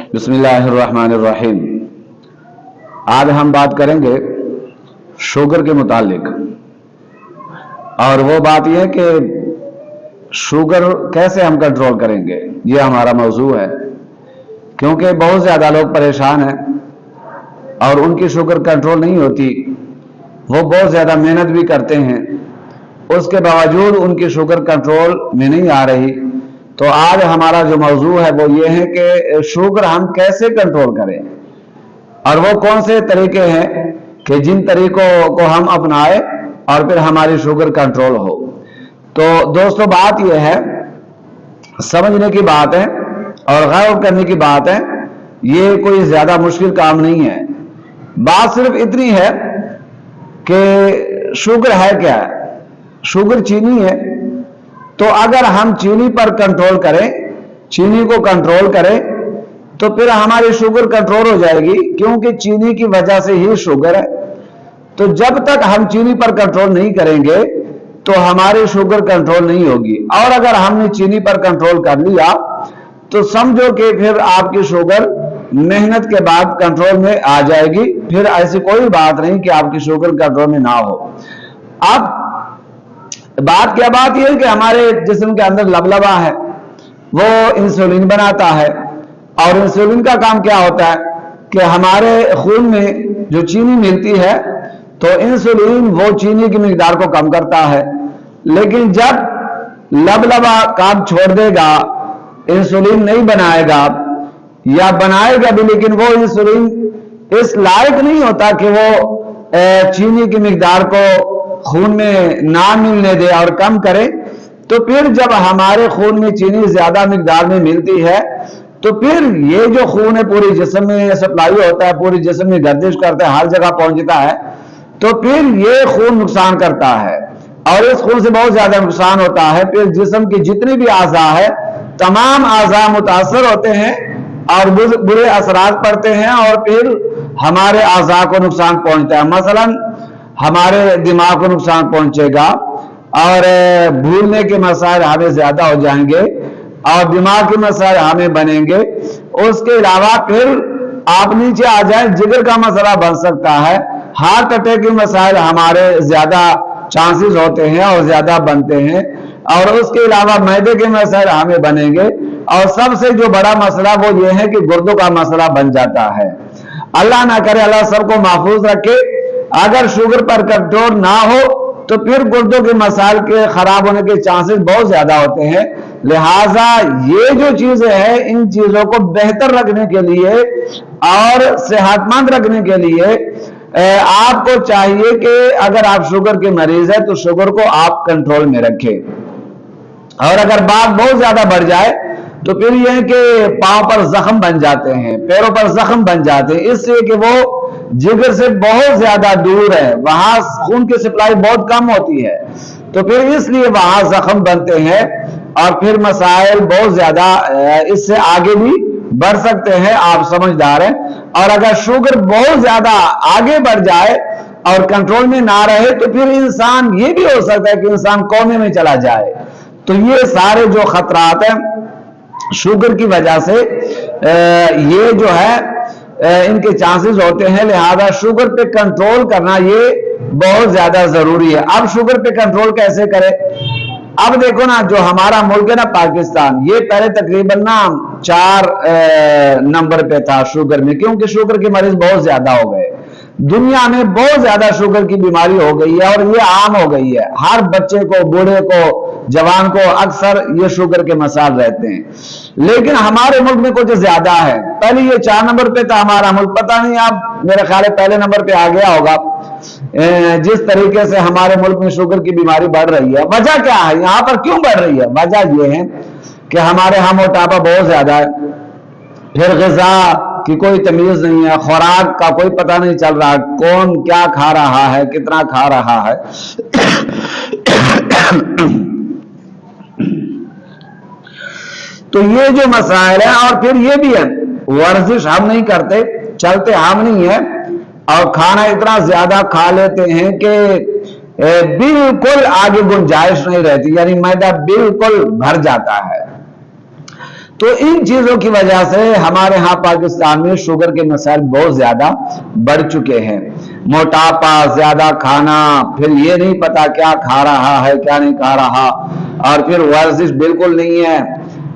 बिस्मिल्लाहिर्रहमानिर्रहीम। आज हम बात करेंगे शुगर के मुतालिक, और वो बात यह है कि शुगर कैसे हम कंट्रोल करेंगे, ये हमारा मौजू है। क्योंकि बहुत ज़्यादा लोग परेशान हैं और उनकी शुगर कंट्रोल नहीं होती, वो बहुत ज़्यादा मेहनत भी करते हैं, उसके बावजूद उनकी शुगर कंट्रोल में नहीं आ रही। तो आज हमारा जो मौजू है वो ये है कि शुगर हम कैसे कंट्रोल करें, और वो कौन से तरीके हैं कि जिन तरीकों को हम अपनाएं और फिर हमारी शुगर कंट्रोल हो। तो दोस्तों, बात यह है, समझने की बात है और गौर करने की बात है। ये कोई ज्यादा मुश्किल काम नहीं है। बात सिर्फ इतनी है कि शुगर है क्या है। शुगर चीनी है। तो अगर हम चीनी पर कंट्रोल करें, चीनी को कंट्रोल करें, तो फिर हमारी शुगर कंट्रोल हो जाएगी, क्योंकि चीनी की वजह से ही शुगर है। तो जब तक हम चीनी पर कंट्रोल नहीं करेंगे तो हमारी शुगर कंट्रोल नहीं होगी। और अगर हमने चीनी पर कंट्रोल कर लिया तो समझो कि फिर आपकी शुगर मेहनत के बाद कंट्रोल में आ जाएगी। फिर ऐसी कोई बात नहीं कि आपकी शुगर कंट्रोल में ना हो। अब बात क्या बात यह है कि हमारे जिस्म के अंदर लबलबा है, वो इंसुलिन बनाता है। और इंसुलिन का काम क्या होता है कि हमारे खून में जो चीनी मिलती है, तो इंसुलिन वो चीनी की मिकदार को कम करता है। लेकिन जब लबलबा काम छोड़ देगा, इंसुलिन नहीं बनाएगा, या बनाएगा भी लेकिन वो इंसुलिन इस लायक नहीं होता कि वो चीनी की मिकदार को खून में ना मिलने दे और कम करे, तो फिर जब हमारे खून में चीनी ज्यादा मिकदार में मिलती है, तो फिर ये जो खून है पूरे जिस्म में सप्लाई होता है, पूरे जिस्म में गर्दिश करता है, हर जगह पहुंचता है। तो फिर ये खून नुकसान करता है और इस खून से बहुत ज्यादा नुकसान होता है। फिर जिस्म की जितनी भी आज़ा है, तमाम आज़ा मुतासर होते हैं और बुरे असरात पड़ते हैं, और फिर हमारे आज़ा को नुकसान पहुंचता है। मसलन हमारे दिमाग को नुकसान पहुंचेगा और भूलने के मसाइल हमें ज्यादा हो जाएंगे और दिमाग के मसाइल हमें बनेंगे। उसके अलावा फिर आप नीचे आ जाए, जिगर का मसला बन सकता है, हार्ट अटैक के मसाइल हमारे ज्यादा चांसेस होते हैं और ज्यादा बनते हैं। और उसके अलावा मैदे के मसाइल हमें बनेंगे, और सबसे जो बड़ा मसला वो ये है कि गुर्दों का मसला बन जाता है। अल्लाह ना करे, अल्लाह सबको महफूज रखे। अगर शुगर पर कंट्रोल ना हो तो फिर गुर्दों के मसाइल के खराब होने के चांसेस बहुत ज्यादा होते हैं। लिहाजा ये जो चीजें हैं, इन चीजों को बेहतर रखने के लिए और सेहतमंद रखने के लिए आपको चाहिए कि अगर आप शुगर के मरीज है तो शुगर को आप कंट्रोल में रखें। और अगर बात बहुत ज्यादा बढ़ जाए तो फिर यह है कि पांव पर जख्म बन जाते हैं, पैरों पर जख्म बन जाते हैं, इसलिए कि वो जिगर से बहुत ज्यादा दूर है, वहां खून की सप्लाई बहुत कम होती है। तो फिर इसलिए वहां जख्म बनते हैं और फिर मसाइल बहुत ज्यादा इससे आगे भी बढ़ सकते हैं। आप समझदार हैं। और अगर शुगर बहुत ज्यादा आगे बढ़ जाए और कंट्रोल में ना रहे तो फिर इंसान, ये भी हो सकता है कि इंसान कोमे में चला जाए। तो ये सारे जो खतरात हैं शुगर की वजह से, ये जो है इनके चांसेस होते हैं। लिहाजा शुगर पे कंट्रोल करना ये बहुत ज्यादा जरूरी है। अब शुगर पे कंट्रोल कैसे करें? अब देखो ना, जो हमारा मुल्क है ना पाकिस्तान, ये पहले तकरीबन ना 4 नंबर पे था शुगर में, क्योंकि शुगर के मरीज बहुत ज्यादा हो गए। दुनिया में बहुत ज्यादा शुगर की बीमारी हो गई है और ये आम हो गई है। हर बच्चे को, बूढ़े को, जवान को अक्सर ये शुगर के मसाइल रहते हैं। लेकिन हमारे मुल्क में कुछ ज्यादा है। पहले ये 4 नंबर पे था हमारा मुल्क, पता नहीं अब मेरे ख्याल है पहले नंबर पे आ गया होगा। जिस तरीके से हमारे मुल्क में शुगर की बीमारी बढ़ रही है, वजह क्या है, यहाँ पर क्यों बढ़ रही है? वजह ये है कि हमारे यहाँ मोटापा बहुत ज्यादा है, फिर ग़िज़ा की कोई तमीज नहीं है, खुराक का कोई पता नहीं चल रहा, कौन क्या खा रहा है, कितना खा रहा है। तो ये जो मसाइल है, और फिर ये भी है वर्जिश हम नहीं करते, चलते हम नहीं है, और खाना इतना ज्यादा खा लेते हैं कि बिल्कुल आगे गुंजाइश नहीं रहती, यानी मैदा बिल्कुल भर जाता है। تو इन चीजों की वजह से हमारे यहाँ पाकिस्तान में शुगर के मसाइल बहुत ज्यादा बढ़ चुके हैं। मोटापा, ज्यादा खाना, फिर ये नहीं पता क्या खा रहा है क्या नहीं खा रहा, और फिर वर्जिश बिल्कुल नहीं है,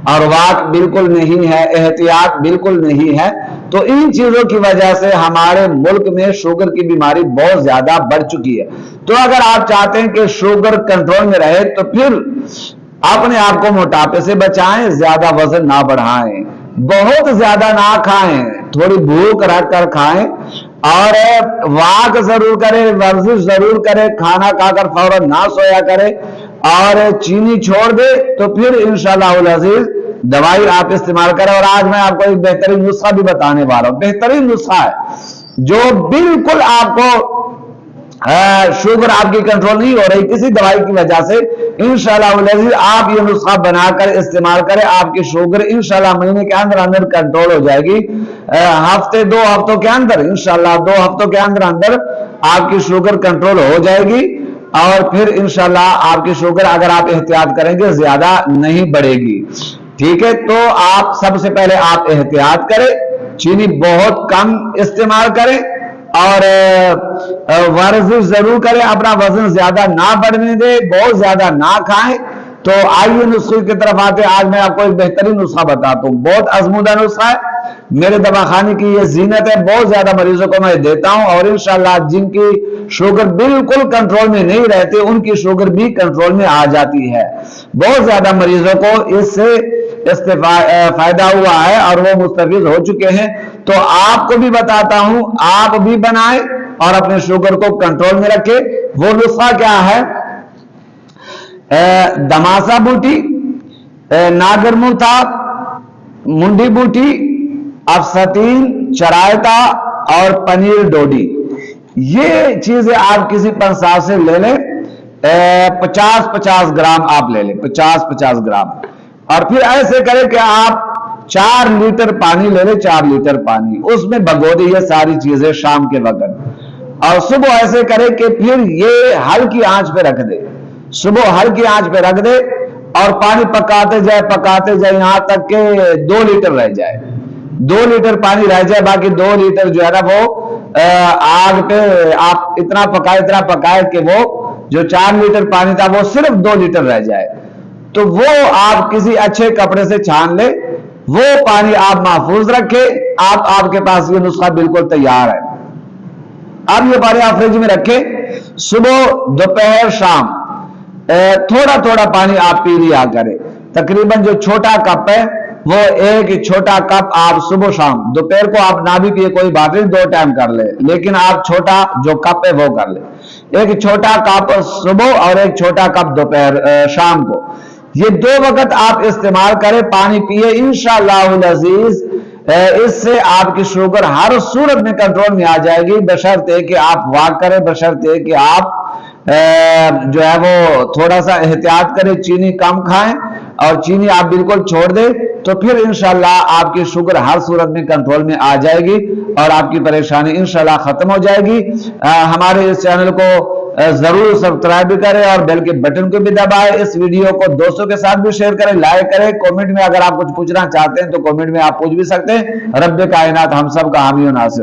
और वाक बिल्कुल नहीं है, एहतियात बिल्कुल नहीं है। तो इन चीजों की वजह से हमारे मुल्क में शुगर की बीमारी बहुत ज्यादा बढ़ चुकी है। तो अगर आप चाहते हैं कि शुगर कंट्रोल में रहे तो फिर अपने आप को मोटापे से बचाएं, ज्यादा वजन ना बढ़ाएं, बहुत ज्यादा ना खाएं, थोड़ी भूख रख कर खाएं, और वाक जरूर करें, वर्जिश जरूर करें, खाना खाकर फौरन ना सोया करें, और चीनी छोड़ दे। तो फिर इंशाअल्लाह अज़ीज दवाई आप इस्तेमाल करें। और आज मैं आपको एक बेहतरीन नुस्खा भी बताने वाला हूं, बेहतरीन नुस्खा है जो बिल्कुल आपको शुगर आपकी कंट्रोल नहीं हो रही किसी दवाई की वजह से, इंशाअल्लाह अज़ीज आप ये नुस्खा बनाकर इस्तेमाल करें, आपकी शुगर इंशाअल्लाह महीने के अंदर अंदर कंट्रोल हो जाएगी। हफ्ते 2 हफ्तों के अंदर, इंशाअल्लाह 2 हफ्तों के अंदर अंदर आपकी शुगर कंट्रोल हो जाएगी, और फिर इंशाअल्लाह आपकी शुगर अगर आप एहतियात करेंगे ज्यादा नहीं बढ़ेगी। ठीक है, तो आप सबसे पहले आप एहतियात करें, चीनी बहुत कम इस्तेमाल करें, और वर्जिश जरूर करें, अपना वजन ज्यादा ना बढ़ने दे, बहुत ज्यादा ना खाएं। तो आइए नुस्खे की तरफ आते हैं। आज मैं आपको एक बेहतरीन नुस्खा बताता हूं, बहुत आजमूदा नुस्खा है, मेरे दवाखाने की ये जीनत है, बहुत ज्यादा मरीजों को मैं देता हूं, और इंशाअल्लाह जिनकी शुगर बिल्कुल कंट्रोल में नहीं रहती उनकी शुगर भी कंट्रोल में आ जाती है। बहुत ज्यादा मरीजों को इससे फायदा हुआ है और वो मुस्तफीद हो चुके हैं। तो आपको भी बताता हूं, आप भी बनाएं और अपने शुगर को कंट्रोल में रखें। वो नुस्खा क्या है? दमासा बूटी, नागरमुथा, मुंडी बूटी, अफसतीन, चरायता और पनीर डोडी, ये चीजें आप किसी पंसार से ले लें। 50-50 ग्राम आप ले लें, 50-50 ग्राम, और फिर ऐसे करें कि आप 4 लीटर पानी ले लें, 4 लीटर पानी उसमें भगो दे ये सारी चीजें शाम के वक्त, और सुबह ऐसे करें कि फिर ये हल्की आंच पे रख दे, सुबह हल्की आंच पे रख दे, और पानी पकाते जाए यहां तक के 2 लीटर रह जाए, 2 लीटर पानी रह जाए, बाकी 2 लीटर जो है ना वो आग पे आप इतना पकाए कि वो जो 4 लीटर पानी था वो सिर्फ 2 लीटर रह जाए। तो वो आप किसी अच्छे कपड़े से छान ले, वो पानी आप महफूज रखे। आपके पास ये नुस्खा बिल्कुल तैयार है। अब ये पानी आप फ्रिज में रखें, सुबह दोपहर शाम थोड़ा थोड़ा पानी आप पी लिया करें। तकरीबन जो छोटा कप है वो एक छोटा कप आप सुबह शाम, दोपहर को आप ना भी पिए कोई बात नहीं, 2 टाइम कर ले, लेकिन आप छोटा जो कप है वो कर ले। एक छोटा कप सुबह और एक छोटा कप दोपहर शाम को, ये 2 वक्त आप इस्तेमाल करें, पानी पिए, इंशाअल्लाह अज़ीज इससे आपकी शुगर हर सूरत में कंट्रोल में आ जाएगी, बशर्ते कि आप वाक करें, बशर्ते कि आप जो है वो थोड़ा सा एहतियात करें, चीनी कम खाएं, और चीनी आप बिल्कुल छोड़ दें। तो फिर इंशाअल्लाह आपकी शुगर हर सूरत में कंट्रोल में आ जाएगी और आपकी परेशानी इंशाअल्लाह खत्म हो जाएगी। हमारे इस चैनल को जरूर सब्सक्राइब भी करें और बेल के बटन को भी दबाएं। इस वीडियो को दोस्तों के साथ भी शेयर करें, लाइक करें। कमेंट में अगर आप कुछ पूछना चाहते हैं तो कमेंट में आप पूछ भी सकते हैं। रब्बे कायनात हम सब का हामी और नासिर।